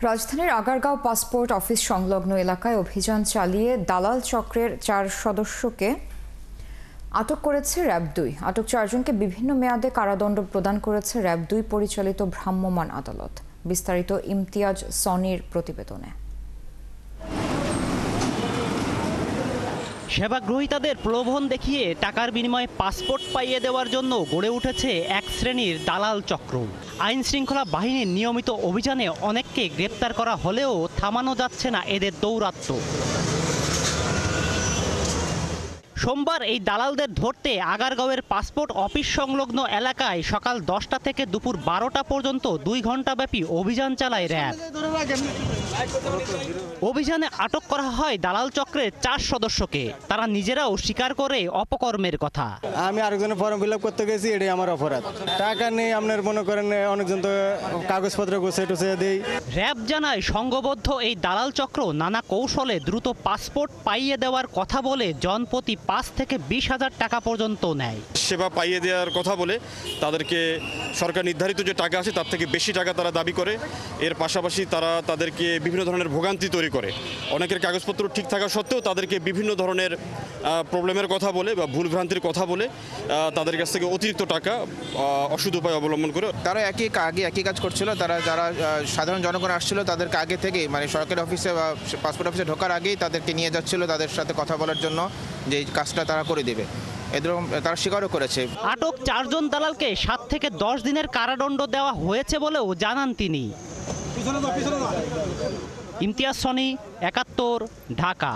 রাজধানীর Agargaon passport office সংলগ্ন এলাকায় অভিযান চালিয়ে দালাল চক্রের 4 সদস্যকে আটক করেছে র্যাব-2। আটক 4 জনকে বিভিন্ন মেয়াদে কারাদণ্ড প্রদান করেছে র্যাব-2 পরিচালিত ভ্রাম্যমাণ আদালত। বিস্তারিত ইমতিয়াজ সনির প্রতিবেদনে। সেবাগ্রহীতাদের প্রলোভন দেখিয়ে টাকার বিনিময়ে পাসপোর্ট পাইয়ে দেওয়ার জন্য গড়ে উঠেছে এক শ্রেণীর দালাল চক্র। আইন শৃঙ্খলা বাহিনীর নিয়মিত অভিযানে অনেককে গ্রেপ্তার করা হলেও থামানো যাচ্ছে না এদের দৌরাত্ম্য। সোমবার এই দালালদের ধরতে আগারগাঁওয়ের পাসপোর্ট অফিস সংলগ্ন এলাকায় সকাল 10টা থেকে দুপুর 12টা পর্যন্ত 2 ঘণ্টাব্যাপী অভিযান চালায় র্যাব। অভিযানে আটক করা হয় দালাল চক্রের 4 সদস্যকে। তারা নিজেরাও স্বীকার করে অপকর্মের কথা। আমি আরেকজনের ফর্ম ফিল আপ করতে গেছি, এটাই আমার অপরাধ। টাকা নেই, আপনার মনে করেন অনেকজন তো কাগজপত্র গুছিয়ে দেই। র্যাব জানায় সংঘবদ্ধ এই দালাল চক্র নানা কৌশলে দ্রুত পাসপোর্ট পাইয়ে দেওয়ার কথা বলে জনপ্রতি 5 থেকে 20,000 টাকা পর্যন্ত নেয়। সেবা পাইয়ে দেওয়ার কথা বলে তাদেরকে সরকার নির্ধারিত যে টাকা আছে তার থেকে বেশি টাকা তারা দাবি করে। এর পাশাপাশি তারা তাদেরকে বিভিন্ন ধরনের ভোগান্তি তৈরি করে। অনেকের কাগজপত্র ঠিক থাকা সত্ত্বেও তাদেরকে বিভিন্ন ধরনের প্রবলেমের কথা বলে বা ভুলভ্রান্তির কথা বলে তাদের কাছ থেকে অতিরিক্ত টাকা অসৎ উপায় অবলম্বন করে। তারা একই কাজ করছিল। তারা যারা সাধারণ জনগণ আসছিল তাদেরকে আগে থেকে মানে সরকারি অফিসে বা পাসপোর্ট অফিসে ঢোকার আগেই তাদেরকে নিয়ে যাচ্ছিল তাদের সাথে কথা বলার জন্য যে কাজটা তারা করে দেবে। এরকম তারা স্বীকারও করেছে। আটক 4 জন দালালকে 7 থেকে 10 দিনের কারাদণ্ড দেওয়া হয়েছে বলেও জানান তিনি। ইমতিয়াজ সনি, 71, ঢাকা।